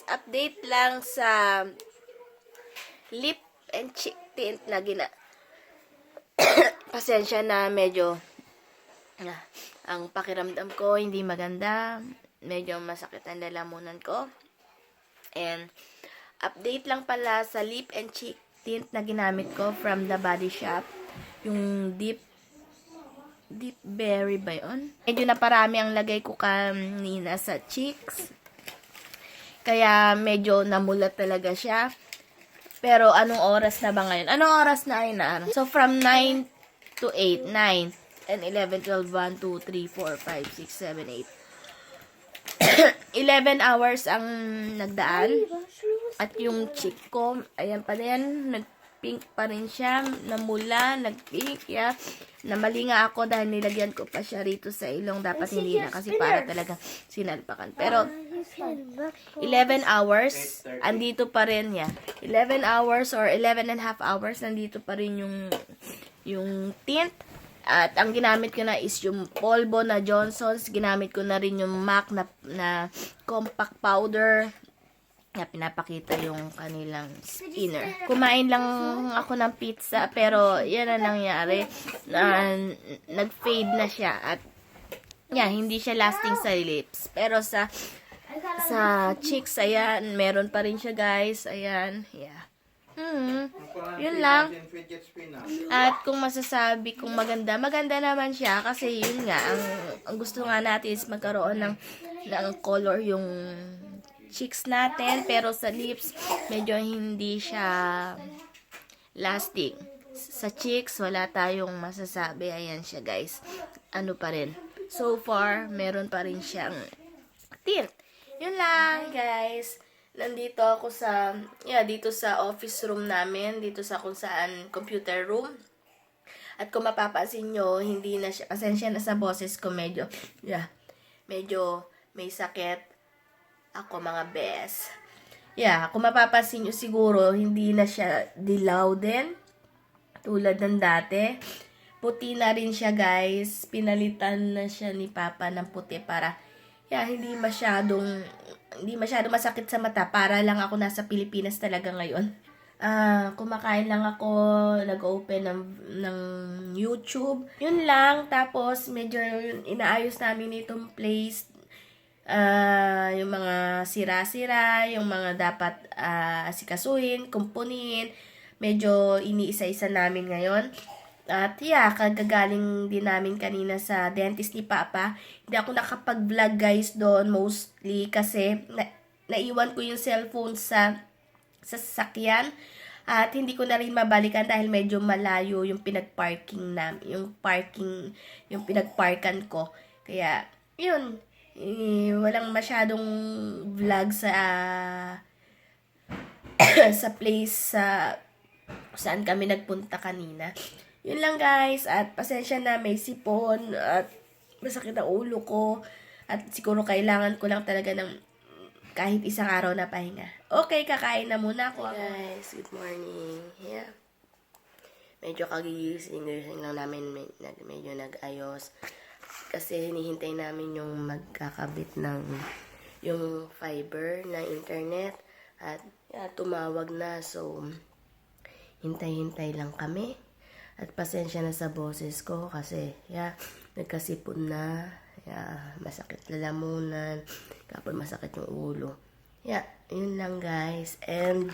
update lang sa lip and cheek tint na pasensya na medyo ang pakiramdam ko hindi maganda. Medyo masakit ang lalamunan ko. And update lang pala sa lip and cheek tint na ginamit ko from the Body Shop. Yung Deep Berry ba yun? Medyo naparami ang lagay ko kanina sa cheeks. Kaya medyo namulat talaga siya. Pero anong oras na ba ngayon? Anong oras na ay na? So from 9 to 8, 9 and 11, 12, 1, 2, 3, 4, 5, 6, 7, 8. 11 hours ang nagdaan. At yung cheek ko, ayan pa din, nag-pink pa rin siya, namula, nag-pink, yeah. Namali nga ako dahil nilagyan ko pa siya rito sa ilong. Dapat hindi na kasi para talaga sinalpakan. Pero 11 hours, andito pa rin niya. 11 hours or 11 and a half hours, nandito pa rin yung tint. At ang ginamit ko na is yung polvo na Johnson's. Ginamit ko na rin yung MAC na compact powder. Pinapakita yung kanilang inner. Kumain lang ako ng pizza, pero yan na nangyari. Nag-fade na siya. At hindi siya lasting sa lips. Pero sa cheeks, ayan, meron pa rin siya, guys. Ayan, yeah. Yun lang. At kung masasabi kung maganda naman siya kasi yun nga, ang gusto nga natin is magkaroon ng color yung cheeks natin, pero sa lips medyo hindi siya lasting. Sa cheeks wala tayong masasabi. Ayan siya, guys. Ano pa rin. So far, meron pa rin siyang tint. Yun lang, guys. Nandito ako dito sa office room namin, dito sa kung saan computer room. At kung mapapansin nyo, hindi na siya, pasensya na sa boses ko, medyo may sakit ako, mga bes. Kung mapapansin nyo siguro, hindi na siya dilaw din, tulad ng dati. Puti na rin siya, guys. Pinalitan na siya ni Papa ng puti para hindi masyadong masakit sa mata. Para lang ako nasa Pilipinas talaga ngayon. Kumakain lang ako, nag-open ng YouTube. Yun lang. Tapos, medyo inaayos namin itong place. Yung mga sira-sira, yung mga dapat asikasuhin, kumpunihin. Medyo iniisa-isa namin ngayon. At kagagaling din namin kanina sa dentist ni Papa. Hindi ako nakapag-vlog, guys, doon mostly kasi naiwan ko yung cellphone sa sasakyan. At hindi ko na rin mabalikan dahil medyo malayo yung pinagparking namin, yung pinagparkan ko. Kaya, yun, walang masyadong vlog sa sa place saan kami nagpunta kanina. Yun lang, guys, at pasensya na, may sipon at masakit ang ulo ko at siguro kailangan ko lang talaga ng kahit isang araw na pahinga. Okay, kakain na muna ako. Hey guys, good morning. Medyo kagigising lang namin, medyo nag-ayos kasi hinihintay namin yung magkakabit ng yung fiber na internet at tumawag na, so hintay-hintay lang kami. At pasensya na sa boses ko kasi, nagkasipon na, masakit lalamunan, kapag masakit yung ulo. Yun lang, guys. And,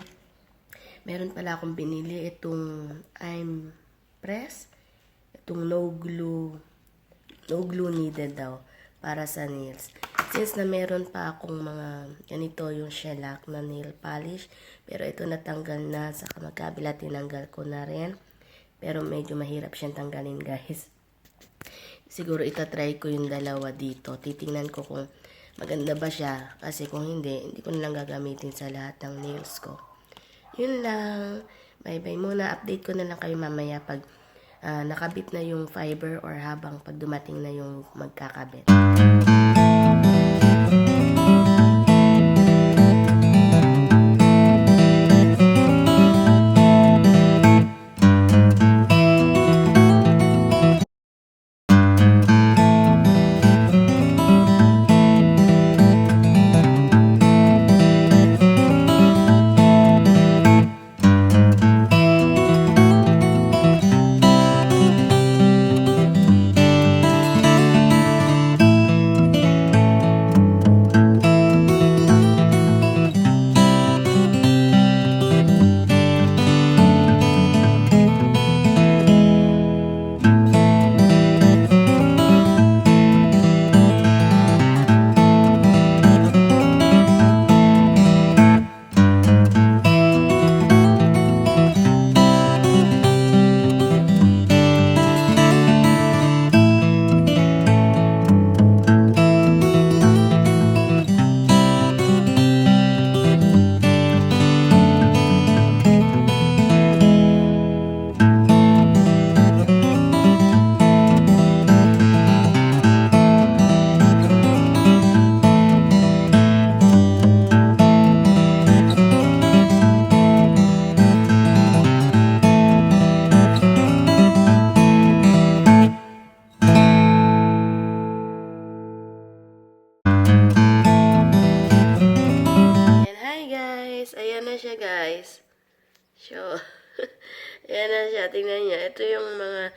meron pala akong binili itong I'm Press, itong no glue needed daw para sa nails. Since na meron pa akong mga ganito yung shellac na nail polish, pero ito natanggal na, saka magkabila tinanggal ko na rin. Pero medyo mahirap siyang tanggalin, guys. Siguro itatry ko yung dalawa dito. Titingnan ko kung maganda ba siya. Kasi kung hindi ko na lang gagamitin sa lahat ng nails ko. Yun lang. Bye-bye muna. Update ko na lang kayo mamaya pag nakabit na yung fiber or habang pag dumating na yung magkakabit. guys. Ayan na siya, guys. So, ayan na siya. Tingnan niyo. Ito yung mga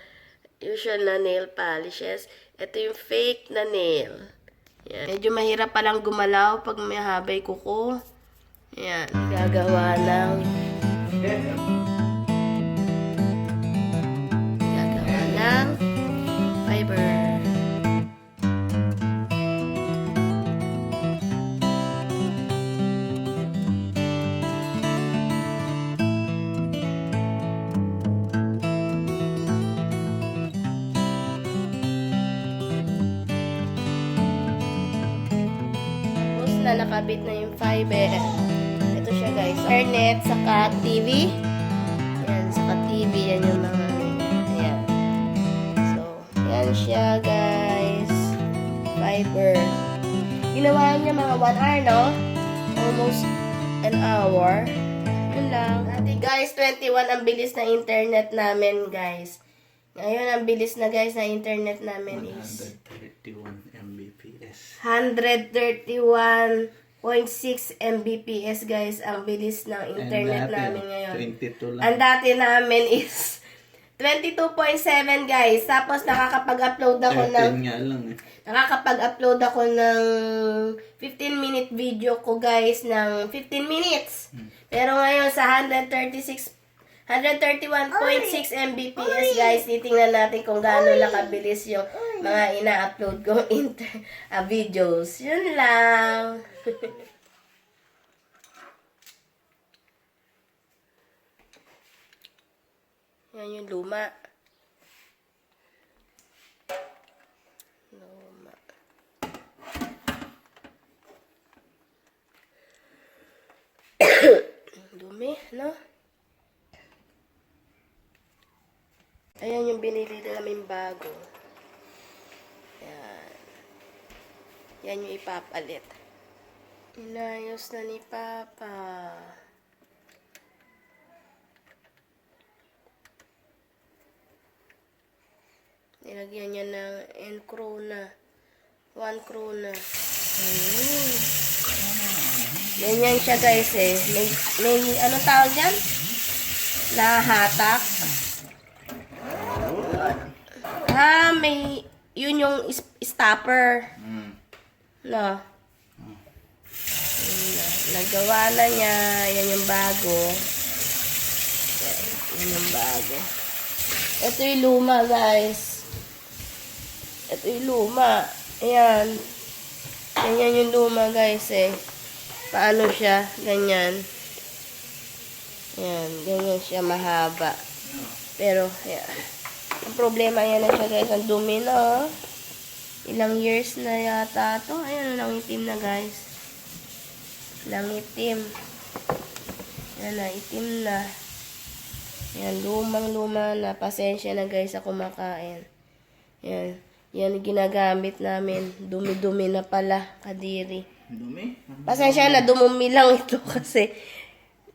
usual na nail polishes. Ito yung fake na nail. Ayan. Medyo mahirap palang gumalaw pag may habay kuko. Ayan. Gagawa ng fiber. Na nakabit na yung fiber. Ito siya, guys. Internet, saka TV. Ayan, saka TV. Yan yung mga ayan. So, yan siya, guys. Fiber. Ginawa niya mga 1 hour, no? Almost an hour. Yun lang. Ate, guys, 21 ang bilis na internet namin, guys. Ngayon, ang bilis na, guys, na internet namin is 131 Mbps. 131.6 Mbps, guys, ang bilis ng internet namin ngayon. 22 lang. Ang dati namin is 22.7, guys. Tapos nakakapag-upload ako 13 nga lang eh. Nakakapag-upload ako ng 15-minute video ko, guys, ng 15 minutes. Pero ngayon sa 131.6 Mbps, guys, titingnan natin kung gaano lang kabilis yung mga ina-upload kong videos. Yun lang. Yan yung luma. Luma. Dumi, no? Ayan yung binili namin bago. Yan. Yan yung ipapalit. Inayos na ni Papa. Nilagyan niya ng N krona. 1 krona. Ayun. Ganyan siya, guys, eh. May ano tawag yan? Nahatak. May, yun yung stopper. No. Nagawa na niya. Yan yung bago. Yan yung bago. Ito yung luma, guys. Ito yung luma. Ayan. Ganyan yung luma, guys, eh. Paano siya? Ganyan. Ayan. Ganyan siya mahaba. Pero, ayan. Ang problema, yan na siya, guys. Ang dumi na, oh. Ilang years na yata to. Ayan, nangitim na, guys. Nangitim. Yan na, itim na. Yan, lumang-luma na. Pasensya na, guys, sa kumakain. Yan. Yan, ginagamit namin. Dumi-dumi na pala, kadiri. Dumi? Pasensya na, dumumi lang ito kasi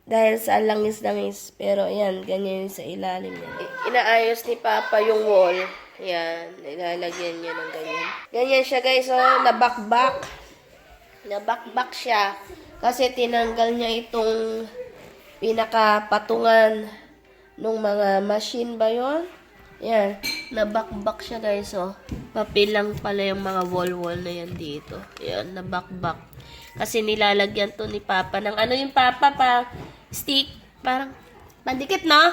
dahil sa langis-langis. Pero, ayan, ganyan yung sa ilalim niya. Inaayos ni Papa yung wall. Ayan, ilalagyan niya ng ganyan. Ganyan siya, guys, oh, nabakbak. Nabakbak siya. Kasi tinanggal niya itong pinakapatungan nung mga machine ba yun? Ayan, nabakbak siya, guys, oh. Papel lang pala yung mga wall-wall na yan dito. Ayan, nabakbak. Kasi nilalagyan to ni Papa ng ano yung Papa pa stick, parang pandikit, no?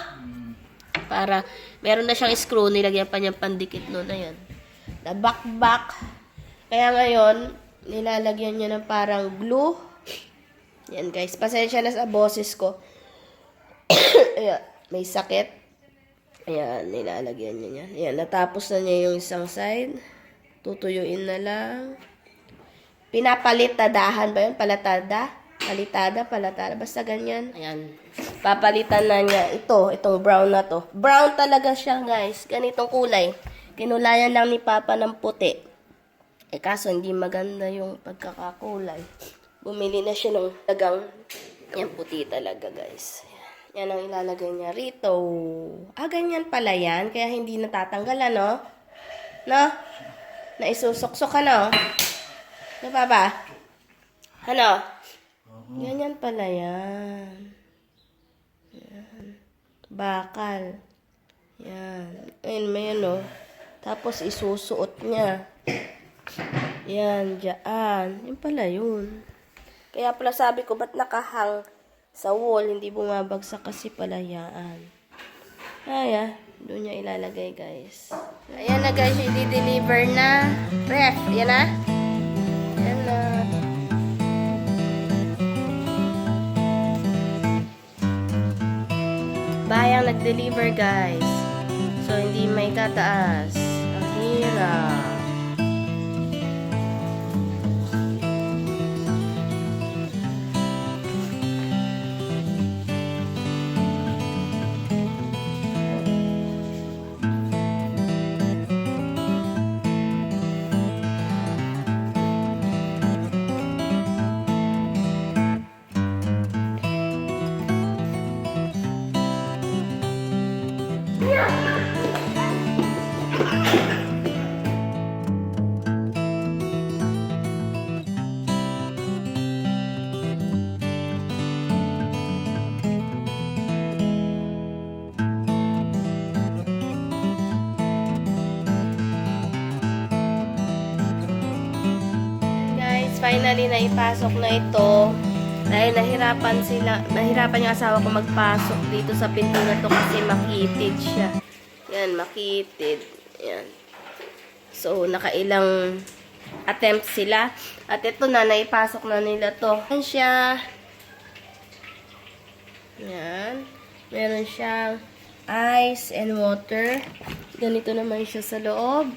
Para meron na siyang screw, nilagyan pa niyang pandikit no na yan. Nabakbak. Kaya ngayon, nilalagyan niya ng parang glue. Yan, guys, pasensya na sa boses ko. Ayan, may sakit. Ayan, nilalagyan niya yan. Ayan, natapos na niya yung isang side. Tutuyuin na lang. Pinapalitadahan ba yun? Palatada? Palatada. Basta ganyan. Ayan. Papalitan na niya. Itong brown na to. Brown talaga siya, guys. Ganitong kulay. Kinulayan lang ni Papa ng puti. Kaso hindi maganda yung pagkakakulay. Bumili na siya ng tagang. Yan, puti talaga, guys. Yan ang ilalagay niya rito. Ganyan pala yan. Kaya hindi natatanggalan, no? No? Naisusok-sok ka, no? Ano, Papa? Ano? Ganyan pala yan. Yan. Bakal. Yan. Ayun, may ano. Tapos isusuot niya. Yan, dyan. Yan pala yun. Kaya pala sabi ko, ba't nakahang sa wall, hindi bumabagsak kasi pala yan. Ay, doon niya ilalagay, guys. Ayan na, guys, i-deliver na ref. Ayan na. Ayan na. Bayang nag-deliver, guys. So, hindi may tataas. Ang hirap. Finally, naipasok na ito. Dahil nahirapan yung asawa ko magpasok dito sa pinto na to kasi makitid siya. Yan, makitid. Yan. So, nakailang attempt sila. At ito na, naipasok na nila to. Yan siya. Yan. Meron siyang ice and water. Ganito naman siya sa loob.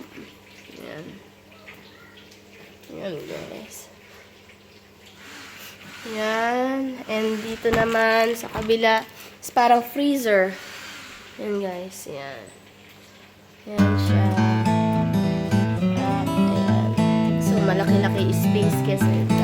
Yan. Yan, guys. Yan. And dito naman, sa kabila, is parang freezer. Yan, guys. Yan. Yan siya. At, ayan. So, malaki-laki space kasi ito.